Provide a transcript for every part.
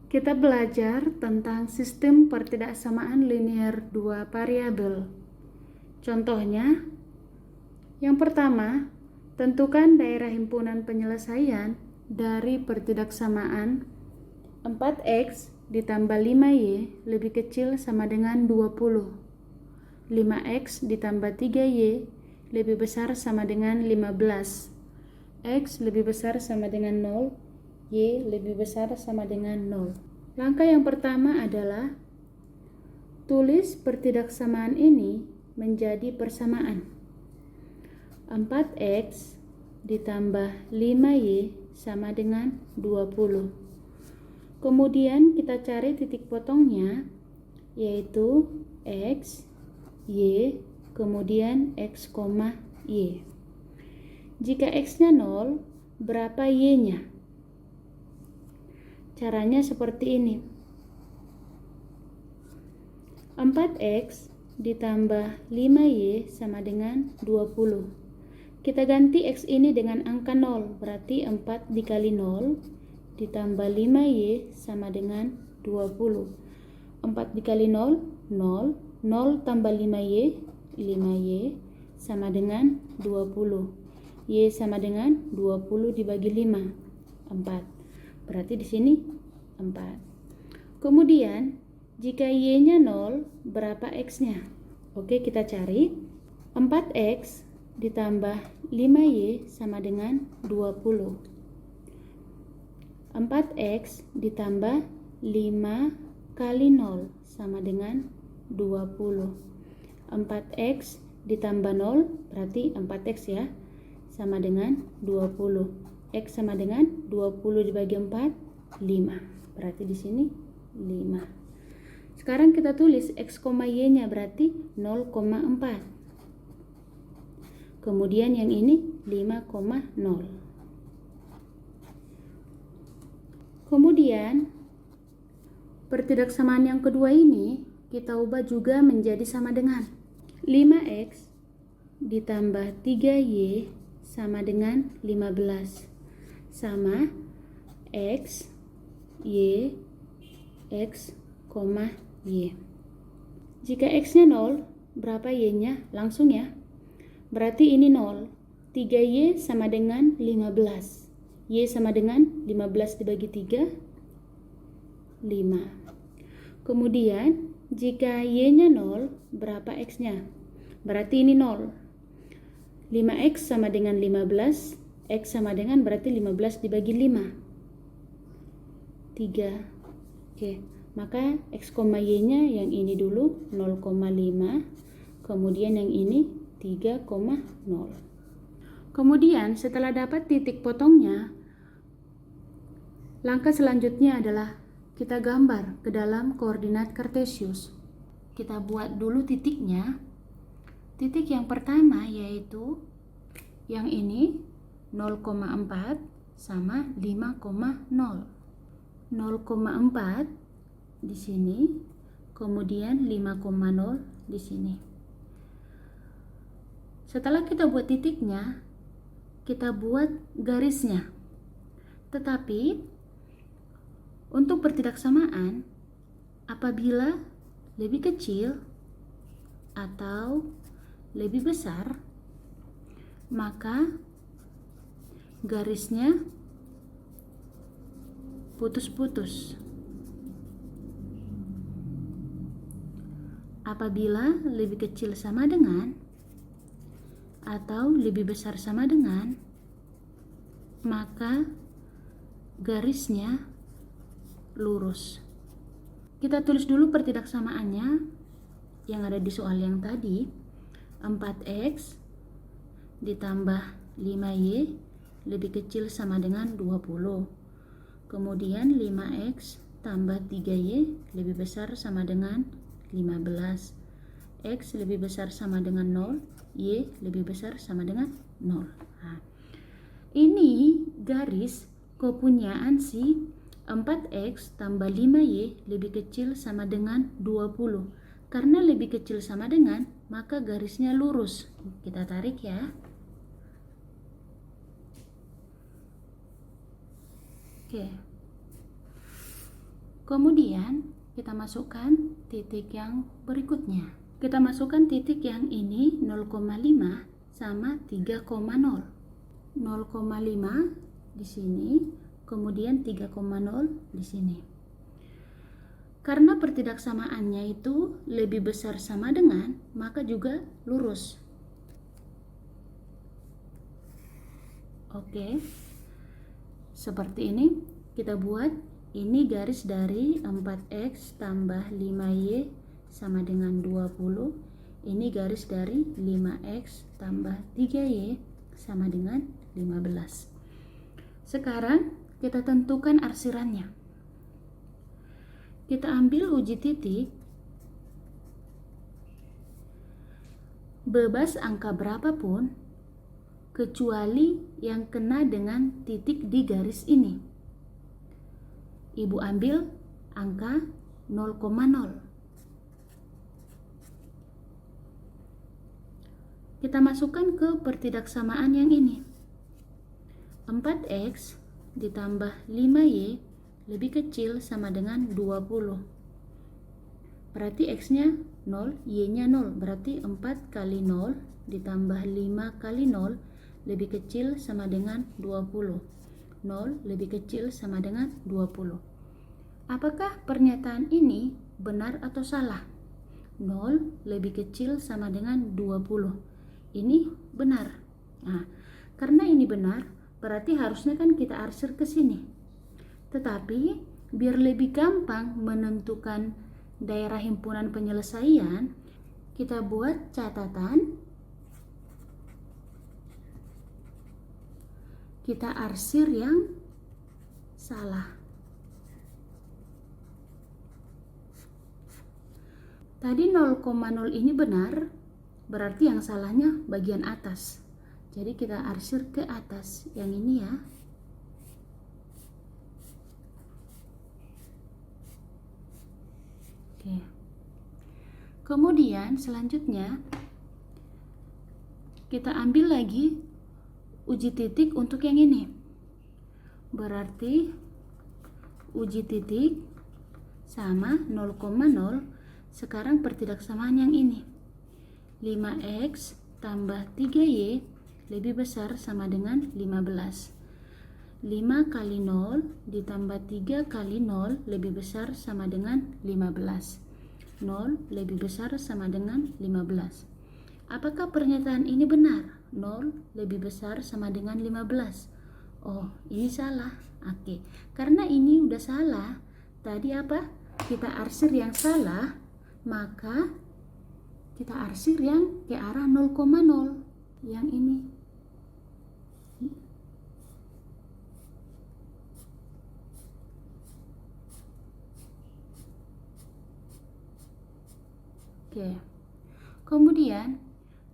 Kita belajar tentang sistem pertidaksamaan linear dua variabel. Contohnya, yang pertama, tentukan daerah himpunan penyelesaian dari pertidaksamaan 4x ditambah 5y lebih kecil sama dengan 20. 5x ditambah 3y lebih besar sama dengan 15. X lebih besar sama dengan 0, Y lebih besar sama dengan 0. Langkah yang pertama adalah tulis pertidaksamaan ini menjadi persamaan. 4x ditambah 5y sama dengan 20. Kemudian kita cari titik potongnya, yaitu x, y, kemudian x, y. Jika x-nya 0, berapa y-nya? Caranya seperti ini. 4x ditambah 5y sama dengan 20. Kita ganti x ini dengan angka 0, berarti 4 dikali 0 ditambah 5y sama dengan 20. 4 dikali 0, 0. 0 tambah 5y, 5y sama dengan 20. Y sama dengan 20 dibagi 5, 4. Berarti di sini 4. Kemudian, jika y-nya 0, berapa x-nya? Oke, kita cari. 4x ditambah 5y sama dengan 20. 4x ditambah 5 kali 0 sama dengan 20. 4x ditambah 0 berarti 4x ya, sama dengan 20. X sama dengan 20 dibagi 4, 5. Berarti di sini 5. Sekarang kita tulis x, y-nya berarti 0,4. Kemudian yang ini 5,0. Kemudian pertidaksamaan yang kedua ini kita ubah juga menjadi sama dengan 5x ditambah 3y sama dengan 15 sama x, y, x, y. Jika x-nya 0, berapa y-nya? Langsung ya. Berarti ini 0. 3y sama dengan 15. Y sama dengan 15 dibagi 3, 5. Kemudian, jika y-nya 0, berapa x-nya? Berarti ini 0. 5x sama dengan 15. X sama dengan berarti 15 dibagi 5, 3. Oke, maka x, y-nya yang ini dulu 0,5. Kemudian yang ini 3,0. Kemudian setelah dapat titik potongnya, langkah selanjutnya adalah kita gambar ke dalam koordinat kartesius. Kita buat dulu titiknya. Titik yang pertama yaitu yang ini 0,4 sama 5,0. 0,4 di sini, kemudian 5,0 di sini. Setelah kita buat titiknya, kita buat garisnya. Tetapi untuk pertidaksamaan, apabila lebih kecil atau lebih besar, maka garisnya putus-putus. Apabila lebih kecil sama dengan atau lebih besar sama dengan, maka garisnya lurus. Kita tulis dulu pertidaksamaannya yang ada di soal yang tadi. 4x ditambah 5y lebih kecil sama dengan 20. Kemudian 5x tambah 3y lebih besar sama dengan 15. X lebih besar sama dengan 0, y lebih besar sama dengan 0. Nah, ini garis kepunyaan si 4x tambah 5y lebih kecil sama dengan 20. Karena lebih kecil sama dengan, maka garisnya lurus. Kita tarik ya. Oke. Kemudian kita masukkan titik yang berikutnya. Kita masukkan titik yang ini 0,5 sama 3,0. 0,5 di sini, kemudian 3,0 di sini. Karena pertidaksamaannya itu lebih besar sama dengan, maka juga lurus. Oke. Seperti ini kita buat. Ini garis dari 4x tambah 5y sama dengan 20. Ini garis dari 5x tambah 3y sama dengan 15. Sekarang kita tentukan arsirannya. Kita ambil uji titik. Bebas angka berapapun kecuali yang kena dengan titik di garis ini. Ibu ambil angka 0,0. Kita masukkan ke pertidaksamaan yang ini. 4x ditambah 5y lebih kecil sama dengan 20. Berarti x-nya 0, y-nya 0. Berarti 4 kali 0 ditambah 5 kali 0 lebih kecil sama dengan 20. 0 lebih kecil sama dengan 20. Apakah pernyataan ini benar atau salah? 0 lebih kecil sama dengan 20. Ini benar. Nah, karena ini benar, berarti harusnya kan kita arsir ke sini. Tetapi, biar lebih gampang menentukan daerah himpunan penyelesaian, kita buat catatan. Kita arsir yang salah. Tadi 0,0 ini benar, berarti yang salahnya bagian atas. Jadi kita arsir ke atas, yang ini ya. Oke. Kemudian selanjutnya kita ambil lagi uji titik untuk yang ini. Berarti uji titik sama 0,0. Sekarang pertidaksamaan yang ini. 5x tambah 3y lebih besar sama dengan 15. 5 kali 0 ditambah 3 kali 0 lebih besar sama dengan 15. 0 lebih besar sama dengan 15. Apakah pernyataan ini benar? 0 lebih besar sama dengan 15. Oh, ini salah. Oke, karena ini udah salah. Tadi apa? Kita arsir yang salah, maka kita arsir yang ke arah 0,0 yang ini. Oke. Kemudian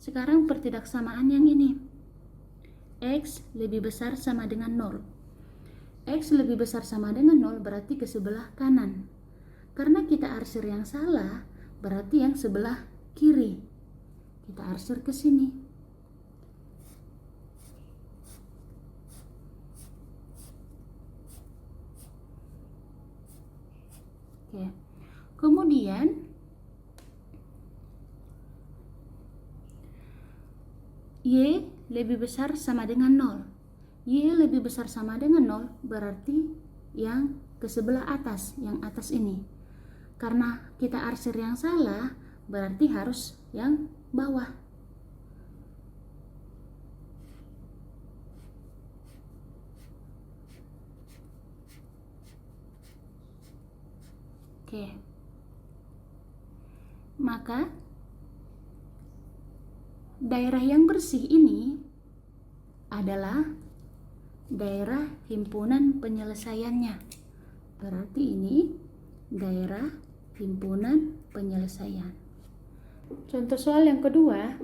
sekarang pertidaksamaan yang ini. X lebih besar sama dengan 0. X lebih besar sama dengan 0 berarti ke sebelah kanan. Karena kita arsir yang salah, berarti yang sebelah kiri. Kita arsir ke sini. Oke. Kemudian Y lebih besar sama dengan 0. Y lebih besar sama dengan 0 berarti yang ke sebelah atas, yang atas ini. Karena kita arsir yang salah, berarti harus yang bawah. Oke. Maka daerah yang bersih ini adalah daerah himpunan penyelesaiannya. Berarti ini daerah himpunan penyelesaian. Contoh soal yang kedua,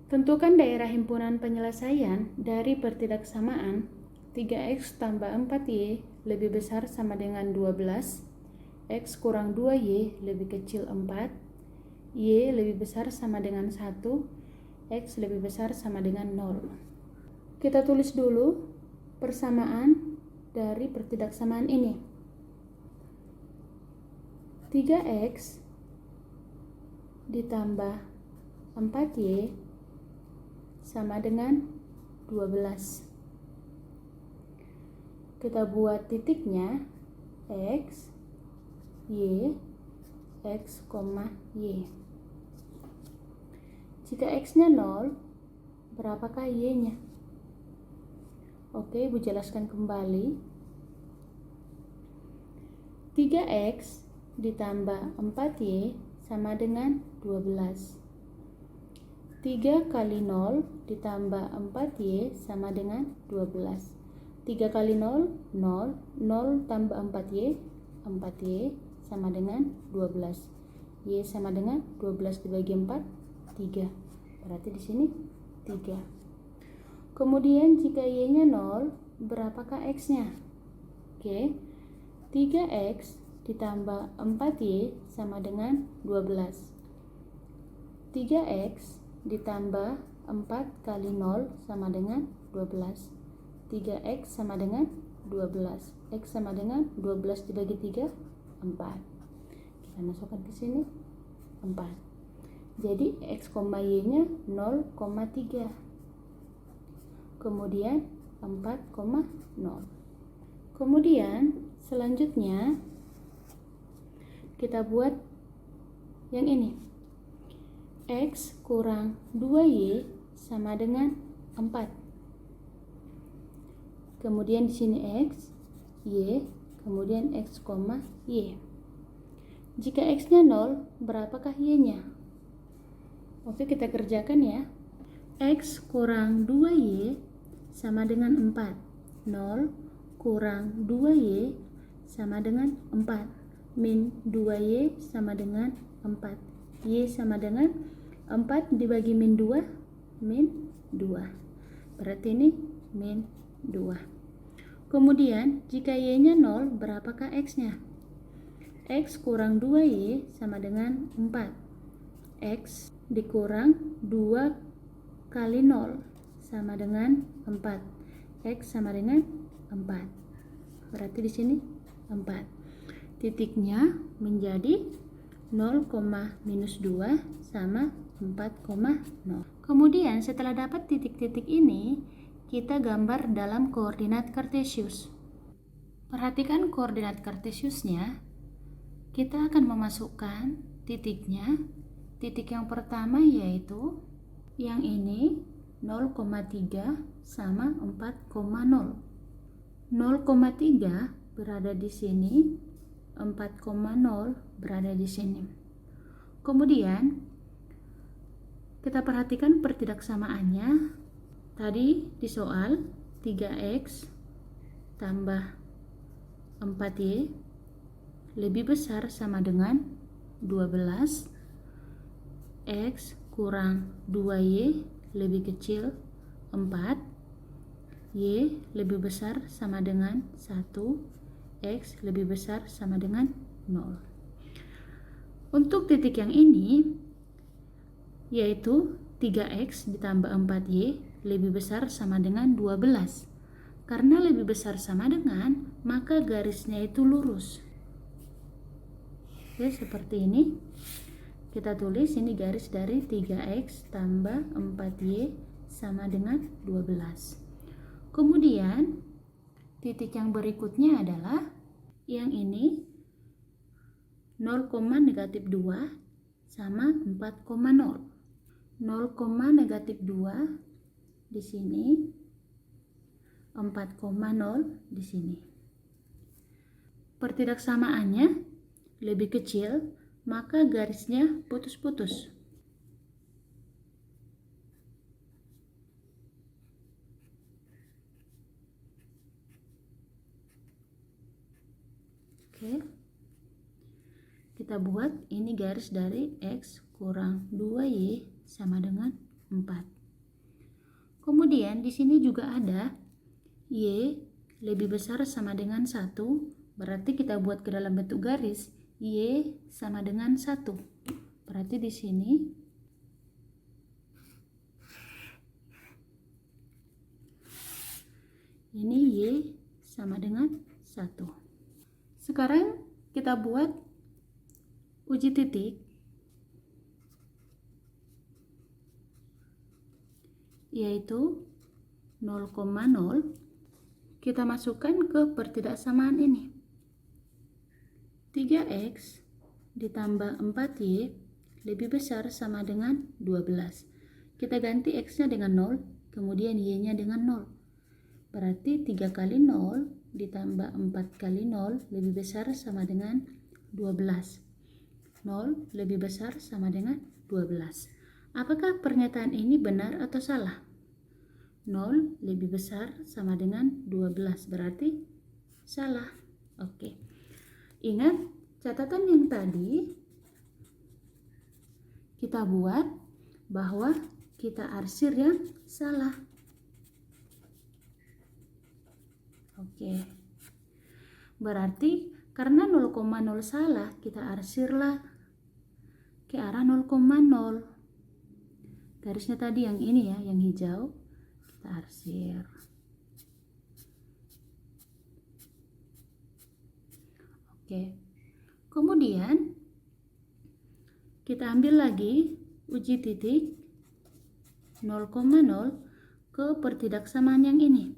tentukan daerah himpunan penyelesaian dari pertidaksamaan 3x tambah 4y lebih besar sama dengan 12, x kurang 2y lebih kecil 4, y lebih besar sama dengan 1, x lebih besar sama dengan 0. Kita tulis dulu persamaan dari pertidaksamaan ini. 3x ditambah 4y sama dengan 12. Kita buat titiknya x, y, x, y. Jika x-nya 0, berapakah y-nya? Oke, Ibu jelaskan kembali. 3x ditambah 4y sama dengan 12. 3 kali 0 ditambah 4y sama dengan 12. 3 kali 0, 0. 0 tambah 4y, 4y sama dengan 12. Y sama dengan 12 dibagi 4, 3. Berarti di sini 3. Kemudian jika y-nya 0, berapakah x-nya? Oke. 3x ditambah 4y sama dengan 12. 3x ditambah 4 kali 0 sama dengan 12. 3x sama dengan 12. X sama dengan 12 dibagi 3, 4. Kita masukkan ke sini 4. Jadi x, y-nya 0,3. Kemudian 4,0. Kemudian selanjutnya kita buat yang ini. X kurang 2y sama dengan 4. Kemudian di sini x, y, kemudian x, y. Jika x-nya 0, berapakah y-nya? Oke, kita kerjakan ya. X kurang 2y sama dengan 4. 0 kurang 2y sama dengan 4. Min 2y sama dengan 4. Y sama dengan 4 dibagi min 2, min 2. Berarti ini min 2. Kemudian jika y-nya 0, berapakah x-nya? X kurang 2y sama dengan 4. X dikurang 2 kali 0 sama dengan 4. X sama dengan 4. Berarti di sini 4. Titiknya menjadi 0, minus 2 sama 4,0. Kemudian setelah dapat titik-titik ini, kita gambar dalam koordinat kartesius. Perhatikan koordinat kartesiusnya. Kita akan memasukkan titiknya. Titik yang pertama yaitu yang ini 0,3 sama 4,0. 0,3 berada di sini, 4,0 berada di sini. Kemudian kita perhatikan pertidaksamaannya. Tadi di soal 3x tambah 4y lebih besar sama dengan 12. X kurang 2y lebih kecil 4. Y lebih besar sama dengan 1. X lebih besar sama dengan 0. Untuk titik yang ini yaitu 3x ditambah 4y lebih besar sama dengan 12. Karena lebih besar sama dengan, maka garisnya itu lurus. Oke, seperti ini. Kita tulis ini garis dari 3x tambah 4y sama dengan 12. Kemudian titik yang berikutnya adalah yang ini 0, negatif 2 sama 4,0. 0, negatif 2 di sini, 4,0 di sini. Pertidaksamaannya lebih kecil, maka garisnya putus-putus. Oke. Kita buat ini garis dari x kurang 2y sama dengan 4. Kemudian di sini juga ada y lebih besar sama dengan 1, berarti kita buat ke dalam bentuk garis y sama dengan 1. Berarti di sini ini y sama dengan 1. Sekarang kita buat uji titik yaitu 0,0, kita masukkan ke pertidaksamaan ini. 3x ditambah 4y lebih besar sama dengan 12. Kita ganti x-nya dengan 0, kemudian y-nya dengan 0. Berarti 3 kali 0 ditambah 4 kali 0 lebih besar sama dengan 12. 0 lebih besar sama dengan 12. Apakah pernyataan ini benar atau salah? 0 lebih besar sama dengan 12, berarti salah. Oke. Ingat catatan yang tadi kita buat bahwa kita arsir yang salah. Oke. Berarti karena 0,0 salah, kita arsirlah ke arah 0,0. Garisnya tadi yang ini ya, yang hijau, kita arsir. Oke. Kemudian kita ambil lagi uji titik 0,0 ke pertidaksamaan yang ini.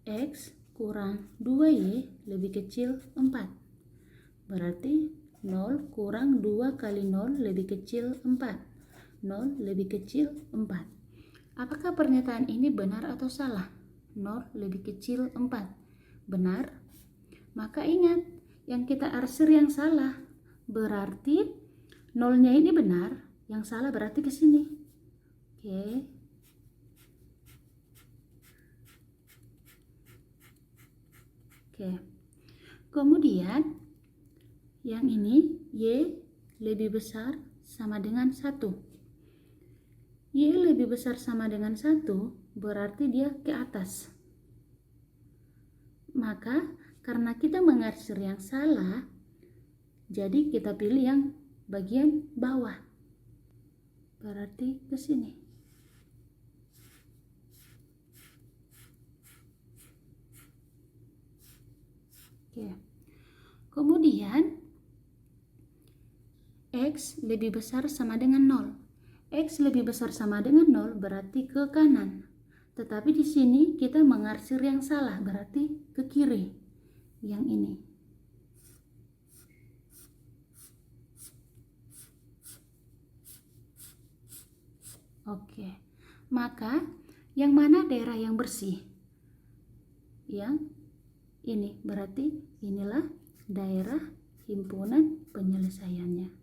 X kurang 2y lebih kecil 4. Berarti 0 kurang 2 kali 0 lebih kecil 4. 0 lebih kecil 4. Apakah pernyataan ini benar atau salah? 0 lebih kecil 4. Benar. Maka ingat, yang kita arsir yang salah. Berarti 0-nya ini benar, yang salah berarti ke sini. Oke. Oke. Kemudian yang ini y lebih besar sama dengan 1. Y lebih besar sama dengan 1 berarti dia ke atas. Maka karena kita mengarsir yang salah, jadi kita pilih yang bagian bawah. Berarti ke sini. Oke. Kemudian X lebih besar sama dengan 0. X lebih besar sama dengan 0 berarti ke kanan. Tetapi di sini kita mengarsir yang salah, berarti ke kiri. Yang ini. Oke. Maka yang mana daerah yang bersih? Yang ini, berarti inilah daerah himpunan penyelesaiannya.